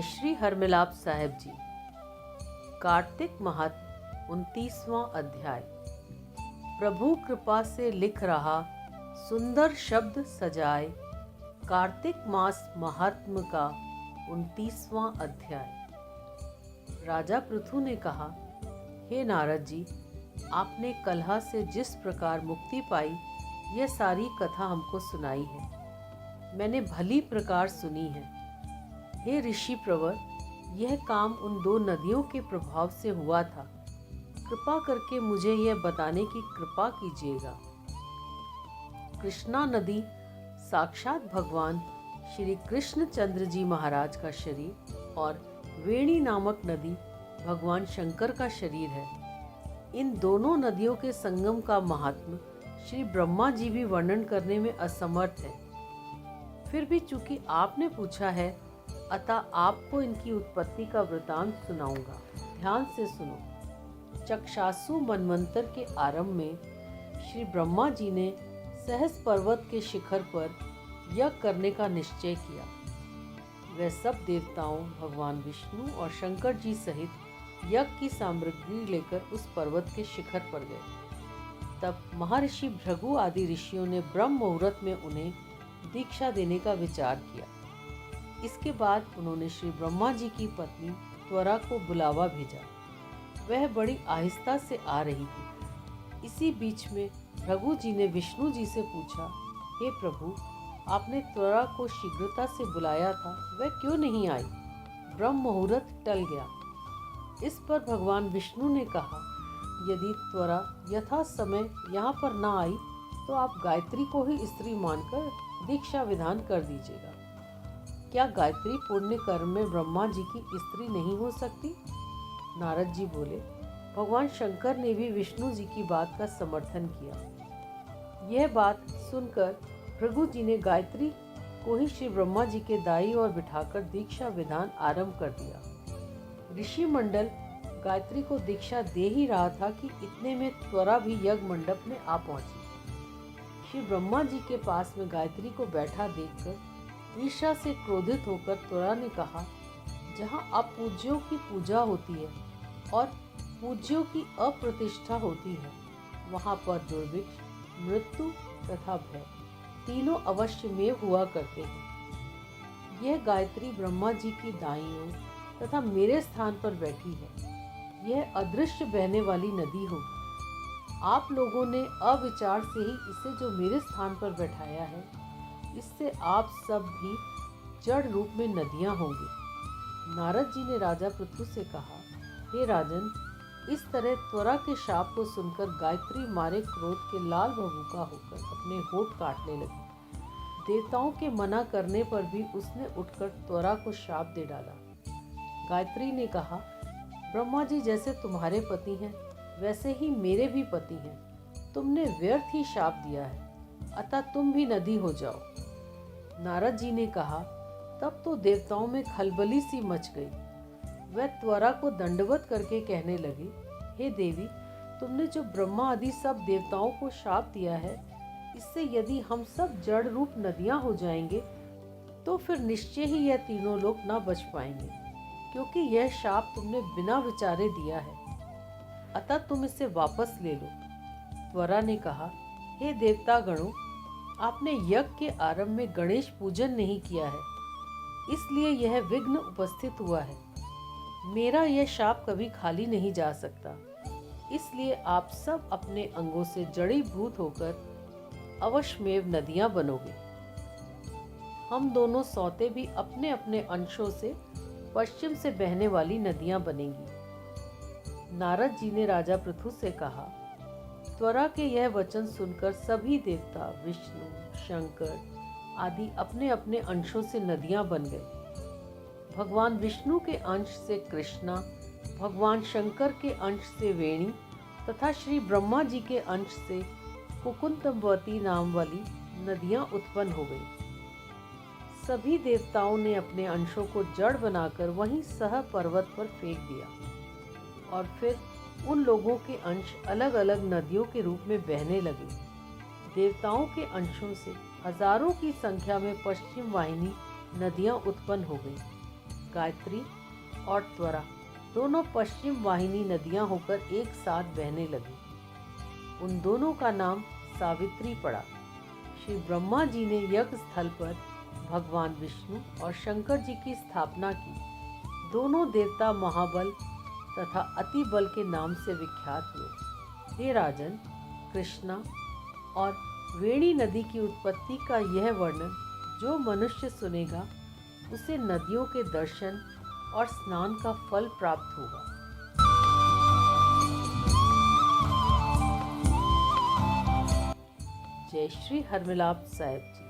श्री हरमिलाप साहेब जी। कार्तिक महत्व 29वां अध्याय। प्रभु कृपा से लिख रहा सुंदर शब्द सजाए। कार्तिक मास महात्म का 29वां अध्याय। राजा पृथु ने कहा, हे नारद जी, आपने कलह से जिस प्रकार मुक्ति पाई यह सारी कथा हमको सुनाई है, मैंने भली प्रकार सुनी है। हे ऋषि प्रवर, यह काम उन दो नदियों के प्रभाव से हुआ था। कृपा करके मुझे यह बताने की कृपा कीजिएगा। कृष्णा नदी साक्षात भगवान श्री कृष्णचंद्र जी महाराज का शरीर और वेणी नामक नदी भगवान शंकर का शरीर है। इन दोनों नदियों के संगम का महात्म श्री ब्रह्मा जी भी वर्णन करने में असमर्थ है। फिर भी चूंकि आपने पूछा है, अतः आपको इनकी उत्पत्ति का वृतांत सुनाऊंगा। ध्यान से सुनो। चक्षासु मनवंतर के आरंभ में श्री ब्रह्मा जी ने सहस पर्वत के शिखर पर यज्ञ करने का निश्चय किया। वे सब देवताओं, भगवान विष्णु और शंकर जी सहित यज्ञ की सामग्री लेकर उस पर्वत के शिखर पर गए। तब महर्षि भृगु आदि ऋषियों ने ब्रह्म मुहूर्त में उन्हें दीक्षा देने का विचार किया। इसके बाद उन्होंने श्री ब्रह्मा जी की पत्नी त्वरा को बुलावा भेजा। वह बड़ी आहिस्ता से आ रही थी। इसी बीच में भृगु जी ने विष्णु जी से पूछा, हे प्रभु, आपने त्वरा को शीघ्रता से बुलाया था, वह क्यों नहीं आई? ब्रह्म मुहूर्त टल गया। इस पर भगवान विष्णु ने कहा, यदि त्वरा यथा समय यहाँ पर न आई तो आप गायत्री को ही स्त्री मानकर दीक्षा विधान कर दीजिएगा। क्या गायत्री पुण्य कर्म में ब्रह्मा जी की स्त्री नहीं हो सकती? नारद जी बोले, भगवान शंकर ने भी विष्णु जी की बात का समर्थन किया। यह बात सुनकर भृगु जी ने गायत्री को ही श्री ब्रह्मा जी के दाईं ओर बिठाकर दीक्षा विधान आरंभ कर दिया। ऋषि मंडल गायत्री को दीक्षा दे ही रहा था कि इतने में त्वरा भी यज्ञ मंडप में आ पहुंची। श्री ब्रह्मा जी के पास में गायत्री को बैठा देखकर ईर्ष्या से क्रोधित होकर त्वरा ने कहा, जहाँ अपूज्यों की पूजा होती है और पूज्यों की अप्रतिष्ठा होती है, वहाँ पर दुर्भिक्ष, मृत्यु तथा भय तीनों अवश्य में हुआ करते हैं। यह गायत्री ब्रह्मा जी की दाईं ओर तथा मेरे स्थान पर बैठी है। यह अदृश्य बहने वाली नदी होगी। आप लोगों ने अविचार से ही इसे जो मेरे स्थान पर बैठाया है, इससे आप सब भी जड़ रूप में नदियां होंगे। नारद जी ने राजा पृथु से कहा, हे राजन, इस तरह त्वरा के शाप को सुनकर गायत्री मारे क्रोध के लाल भभूका होकर अपने होठ काटने लगी। देवताओं के मना करने पर भी उसने उठकर त्वरा को शाप दे डाला। गायत्री ने कहा, ब्रह्मा जी जैसे तुम्हारे पति हैं, वैसे ही मेरे भी पति हैं। तुमने व्यर्थ ही शाप दिया है, अतः तुम भी नदी हो जाओ। नारद जी ने कहा, तब तो देवताओं में खलबली सी मच गई। वह त्वरा को दंडवत करके कहने लगे, हे देवी, तुमने जो ब्रह्मा आदि सब देवताओं को शाप दिया है, इससे यदि हम सब जड़ रूप नदियां हो जाएंगे तो फिर निश्चय ही यह तीनों लोग न बच पाएंगे, क्योंकि यह शाप तुमने बिना विचारे दिया है। अतः तुम इसे वापस ले लो। त्वरा ने कहा, हे देवता गणों, आपने यज्ञ के आरंभ में गणेश पूजन नहीं किया है, इसलिए यह विघ्न उपस्थित हुआ है। मेरा यह शाप कभी खाली नहीं जा सकता, इसलिए आप सब अपने अंगों से जड़ीभूत होकर अवश्यमेव नदियां बनोगे। हम दोनों सौते भी अपने अपने अंशों से पश्चिम से बहने वाली नदियां बनेंगी। नारद जी ने राजा पृथु से कहा, त्वरा के यह वचन सुनकर सभी देवता, विष्णु, शंकर आदि अपने अपने अंशों से नदियां बन गए। भगवान विष्णु के अंश से कृष्णा, भगवान शंकर के अंश से वेणी तथा श्री ब्रह्मा जी के अंश से कुकुंतमवती नाम वाली नदियां उत्पन्न हो गई। सभी देवताओं ने अपने अंशों को जड़ बनाकर वहीं सह पर्वत पर फेंक दिया और फिर उन लोगों के अंश अलग अलग नदियों के रूप में बहने लगे। देवताओं के अंशों से हजारों की संख्या में पश्चिम वाहिनी नदियां उत्पन्न हो गई। गायत्री और त्वरा दोनों पश्चिम वाहिनी नदियां होकर एक साथ बहने लगी। उन दोनों का नाम सावित्री पड़ा। श्री ब्रह्मा जी ने यज्ञ स्थल पर भगवान विष्णु और शंकर जी की स्थापना की। दोनों देवता महाबल तथा अति बल के नाम से विख्यात हुए। हे राजन, कृष्णा और वेणी नदी की उत्पत्ति का यह वर्णन जो मनुष्य सुनेगा उसे नदियों के दर्शन और स्नान का फल प्राप्त होगा। जय श्री हरमिलाप साहिब जी।